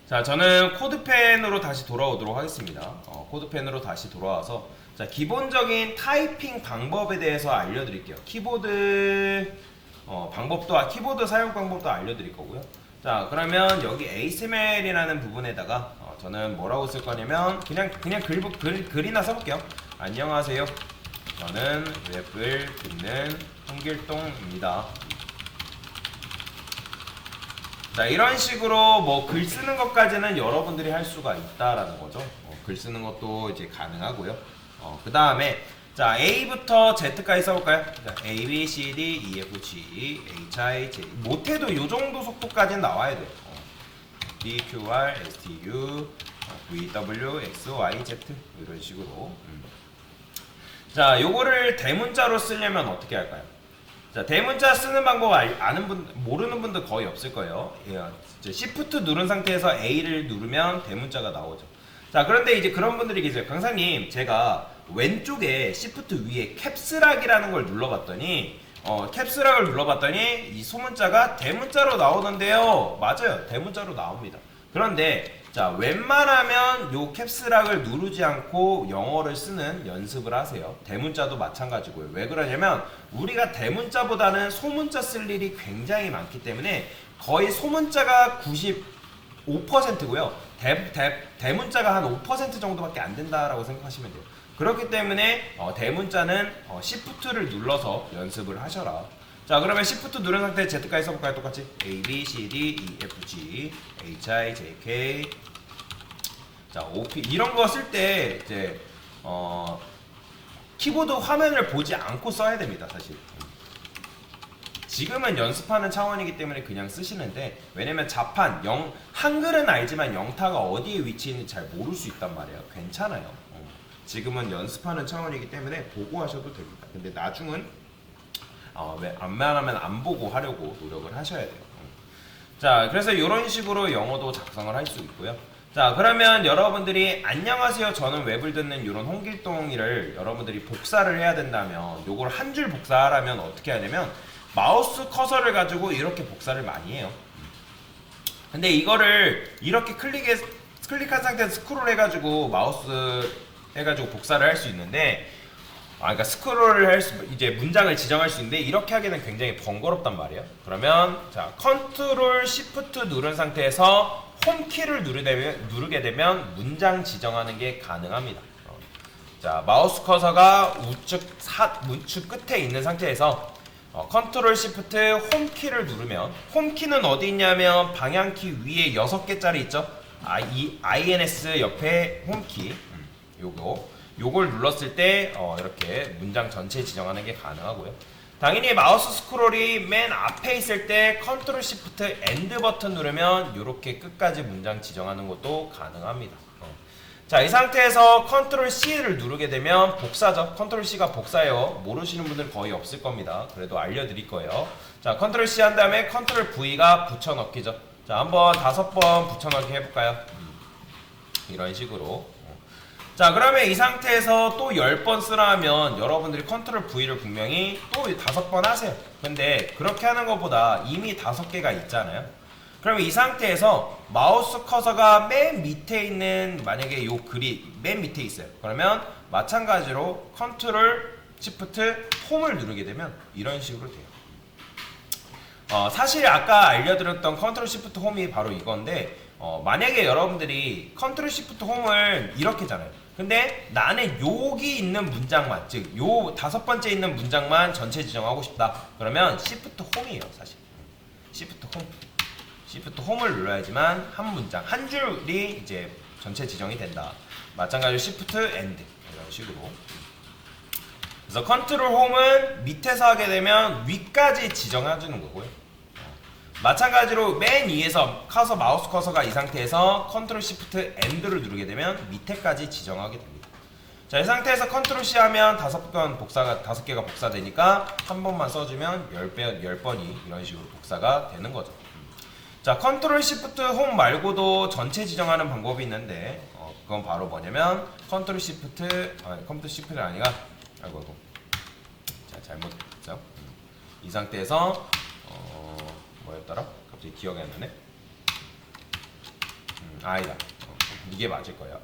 자, 저는 코드펜으로 다시 돌아오도록 하겠습니다. 코드펜으로 다시 돌아와서 자, 기본적인 타이핑 방법에 대해서 알려드릴게요. 키보드 사용 방법도 알려드릴 거고요. 자, 그러면 여기 ASMR이라는 부분에다가 저는 뭐라고 쓸 거냐면 그냥 글이나 써볼게요. 안녕하세요. 저는 웹을 듣는 홍길동입니다. 자, 이런 식으로 뭐 글 쓰는 것까지는 여러분들이 할 수가 있다라는 거죠. 글 쓰는 것도 이제 가능하고요. 그 다음에 자, A부터 Z까지 써볼까요? 자, A, B, C, D, E, F, G, H, I, J. 못해도 이 정도 속도까지는 나와야 돼요. D, Q, R, S, T, U, V, W, X, Y, Z 이런 식으로. 자, 요거를 대문자로 쓰려면 어떻게 할까요? 자, 대문자 쓰는 방법 모르는 분들 거의 없을 거예요. 예, Shift 누른 상태에서 A를 누르면 대문자가 나오죠. 자, 그런데 이제 그런 분들이 계세요. 강사님, 제가 왼쪽에 Shift 위에 캡스락이라는 걸 눌러봤더니 캡스락을 눌러봤더니 이 소문자가 대문자로 나오던데요. 맞아요, 대문자로 나옵니다. 그런데 자, 웬만하면 요 캡스락을 누르지 않고 영어를 쓰는 연습을 하세요. 대문자도 마찬가지고요. 왜 그러냐면 우리가 대문자보다는 소문자 쓸 일이 굉장히 많기 때문에 거의 소문자가 95%고요. 대문자가 한 5% 정도밖에 안 된다라고 생각하시면 돼요. 그렇기 때문에 대문자는 Shift를 눌러서 연습을 하셔라. 자, 그러면 Shift 누른 상태에 Z까지 써볼까요? 똑같이 A, B, C, D, E, F, G, H, I, J, K. 자, O, P 이런 거 쓸 때 이제 키보드 화면을 보지 않고 써야 됩니다, 사실. 지금은 연습하는 차원이기 때문에 그냥 쓰시는데, 왜냐면 자판 한글은 알지만 영타가 어디에 위치했는지 잘 모를 수 있단 말이에요. 괜찮아요. 지금은 연습하는 차원이기 때문에 보고 하셔도 됩니다. 근데 나중은 웬만하면 안 보고 하려고 노력을 하셔야 돼요. 자, 그래서 이런 식으로 영어도 작성을 할 수 있고요. 자, 그러면 여러분들이 안녕하세요, 저는 웹을 듣는 이런 홍길동이를 여러분들이 복사를 해야 된다면, 요걸 한 줄 복사하려면 어떻게 해야 되면 마우스 커서를 가지고 이렇게 복사를 많이 해요. 근데 이거를 이렇게 클릭한 상태에서 스크롤 해가지고 마우스 해가지고 복사를 할 수 있는데, 그러니까 스크롤을 이제 문장을 지정할 수 있는데 이렇게 하기는 굉장히 번거롭단 말이에요. 그러면 자, 컨트롤 시프트 누른 상태에서 홈키를 누르게 되면 문장 지정하는 게 가능합니다. 자, 마우스 커서가 우측 끝에 있는 상태에서 컨트롤 시프트 홈키를 누르면, 홈키는 어디 있냐면 방향키 위에 6개짜리 있죠? INS 옆에 홈키, 요걸 눌렀을 때 이렇게 문장 전체 지정하는 게 가능하고요. 당연히 마우스 스크롤이 맨 앞에 있을 때 컨트롤 시프트 엔드 버튼 누르면 이렇게 끝까지 문장 지정하는 것도 가능합니다. 자, 이 상태에서 컨트롤 C를 누르게 되면 복사죠. 컨트롤 C가 복사예요. 모르시는 분들 거의 없을 겁니다. 그래도 알려드릴 거예요. 자, 컨트롤 C 한 다음에 컨트롤 V가 붙여넣기죠. 자, 한번 5번 붙여넣기 해볼까요? 이런 식으로. 자, 그러면 이 상태에서 또 10번 쓰라 하면 여러분들이 컨트롤 V를 분명히 또 5번 하세요. 근데 그렇게 하는 것보다 이미 5개가 있잖아요. 그러면 이 상태에서 마우스 커서가 맨 밑에 있는, 만약에 요 글이 맨 밑에 있어요. 그러면 마찬가지로 컨트롤 시프트 홈을 누르게 되면 이런 식으로 돼요. 사실 아까 알려드렸던 컨트롤 시프트 홈이 바로 이건데, 만약에 여러분들이 컨트롤 시프트 홈을 이렇게잖아요. 근데 나는 여기 있는 문장만, 즉 요 5번째 있는 문장만 전체 지정하고 싶다. 그러면 시프트 홈이에요, 사실. 시프트 홈을 눌러야지만 한 문장, 한 줄이 이제 전체 지정이 된다. 마찬가지로 시프트 엔드 이런 식으로. 그래서 컨트롤 홈은 밑에서 하게 되면 위까지 지정해 주는 거고요. 마찬가지로 맨 위에서 마우스 커서가 이 상태에서 컨트롤 시프트 엔드를 누르게 되면 밑에까지 지정하게 됩니다. 자, 이 상태에서 컨트롤 C 하면 5개가 복사되니까 한 번만 써주면 10번이 이런 식으로 복사가 되는 거죠. 자, 컨트롤 시프트 홈 말고도 전체 지정하는 방법이 있는데, 그건 바로 뭐냐면 컴퓨터 시프트가 아니라 자, 잘못했죠. 이 상태에서 뭐였더라? 갑자기 기억이 안 나네. 아니다. 이게 맞을 거예요.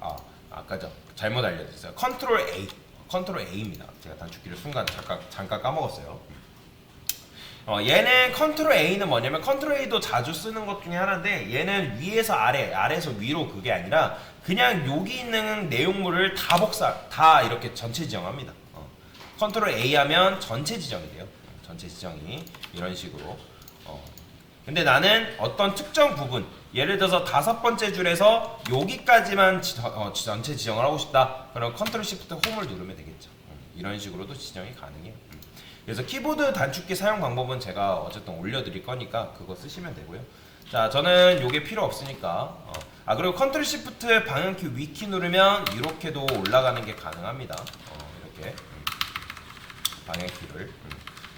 아까죠. 잘못 알려드렸어요. 컨트롤 A. 컨트롤 A입니다. 제가 단축키를 순간 잠깐 까먹었어요. 얘는 컨트롤 A는 뭐냐면 컨트롤 A도 자주 쓰는 것 중에 하나인데 얘는 위에서 아래, 아래에서 위로 그게 아니라 그냥 여기 있는 내용물을 다 이렇게 전체 지정합니다. 컨트롤 A 하면 전체 지정이 돼요. 전체 지정이 이런 식으로. 근데 나는 어떤 특정 부분, 예를 들어서 5번째 줄에서 여기까지만 전체 지정을 하고 싶다. 그럼 컨트롤 시프트 홈을 누르면 되겠죠. 이런 식으로도 지정이 가능해요. 그래서 키보드 단축키 사용 방법은 제가 어쨌든 올려드릴 거니까 그거 쓰시면 되고요. 자, 저는 요게 필요 없으니까. 그리고 컨트롤 시프트 방향키 위키 누르면 이렇게도 올라가는 게 가능합니다. 이렇게 방향키를.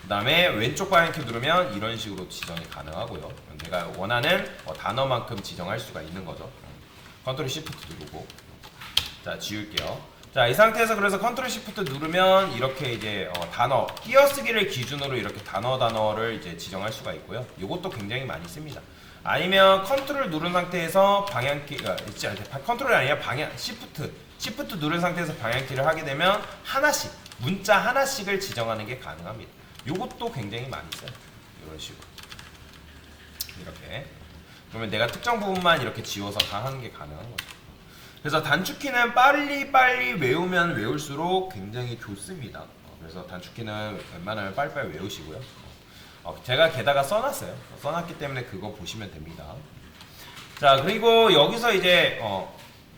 그 다음에 왼쪽 방향키 누르면 이런 식으로 지정이 가능하고요. 내가 원하는 단어만큼 지정할 수가 있는 거죠. 컨트롤 시프트 누르고. 자, 지울게요. 자, 이 상태에서 그래서 컨트롤 시프트 누르면 이렇게 이제 단어 띄어쓰기를 기준으로 이렇게 단어를 이제 지정할 수가 있고요. 이것도 굉장히 많이 씁니다. 아니면 컨트롤 누른 상태에서 방향키가 있지 않을 때 컨트롤이 아니라 시프트 누른 상태에서 방향키를 하게 되면 하나씩 문자 하나씩을 지정하는 게 가능합니다. 이것도 굉장히 많이 써요. 이런 식으로 이렇게 그러면 내가 특정 부분만 이렇게 지워서 다 하는 게 가능한 거죠. 그래서 단축키는 빨리 외우면 외울수록 굉장히 좋습니다. 그래서 단축키는 웬만하면 빨리빨리 외우시고요. 제가 게다가 써놨어요. 써놨기 때문에 그거 보시면 됩니다. 자, 그리고 여기서 이제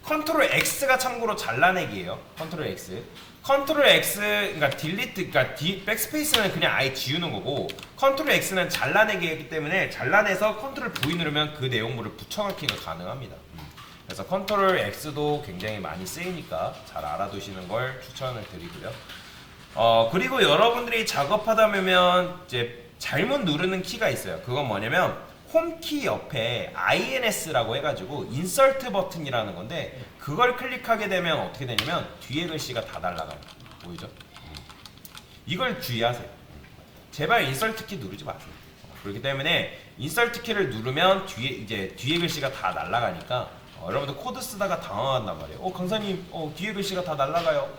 컨트롤 X가 참고로 잘라내기예요. 컨트롤 X. 컨트롤 X, 그러니까 딜리트, 그러니까 백스페이스는 그냥 아예 지우는 거고, 컨트롤 X는 잘라내기이기 때문에 잘라내서 컨트롤 V 누르면 그 내용물을 붙여넣기가 가능합니다. 그래서 컨트롤 X도 굉장히 많이 쓰이니까 잘 알아두시는 걸 추천을 드리고요. 그리고 여러분들이 작업하다 보면 이제 잘못 누르는 키가 있어요. 그건 뭐냐면 홈키 옆에 INS라고 해가지고 인서트 버튼이라는 건데 그걸 클릭하게 되면 어떻게 되냐면 뒤에 글씨가 다 날아가요. 보이죠? 이걸 주의하세요. 제발 인서트 키 누르지 마세요. 그렇기 때문에 인서트 키를 누르면 뒤에 글씨가 다 날아가니까 여러분들 코드 쓰다가 당황한단 말이에요. 강사님 뒤에 글씨가 다 날아가요.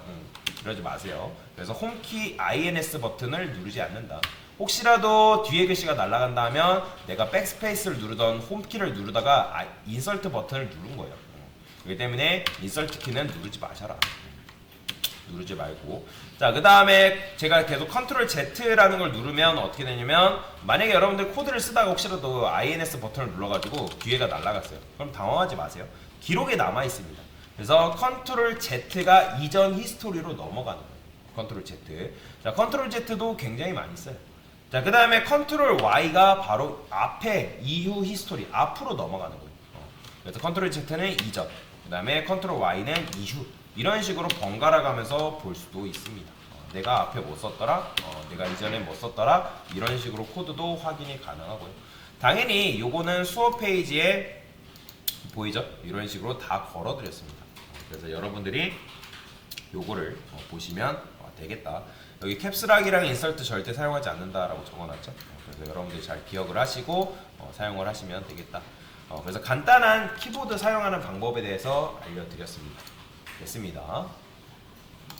그러지 마세요. 그래서 홈키 INS 버튼을 누르지 않는다. 혹시라도 뒤에 글씨가 날아간다 하면 내가 백스페이스를 누르던 홈키를 누르다가 인서트 버튼을 누른 거예요. 그렇기 때문에 인서트 키는 누르지 마셔라. 누르지 말고. 자, 그 다음에 제가 계속 컨트롤 Z라는 걸 누르면 어떻게 되냐면 만약에 여러분들 코드를 쓰다가 혹시라도 INS 버튼을 눌러가지고 뒤에가 날아갔어요. 그럼 당황하지 마세요. 기록에 남아 있습니다. 그래서 컨트롤 Z가 이전 히스토리로 넘어가는 거예요. 컨트롤 Z. 자, 컨트롤 Z도 굉장히 많이 써요. 자, 그 다음에 컨트롤 Y가 바로 앞에 이후 히스토리 앞으로 넘어가는 거예요. 그래서 컨트롤 Z는 이전, 그 다음에 컨트롤 Y는 이후. 이런 식으로 번갈아 가면서 볼 수도 있습니다. 내가 앞에 뭐 썼더라, 내가 이전에 뭐 썼더라, 이런 식으로 코드도 확인이 가능하고요. 당연히 요거는 수업 페이지에 보이죠? 이런 식으로 다 걸어드렸습니다. 그래서 여러분들이 요거를 보시면 되겠다. 여기 캡스락이랑 인서트 절대 사용하지 않는다라고 적어놨죠. 그래서 여러분들이 잘 기억을 하시고 사용을 하시면 되겠다. 그래서 간단한 키보드 사용하는 방법에 대해서 알려드렸습니다. 됐습니다.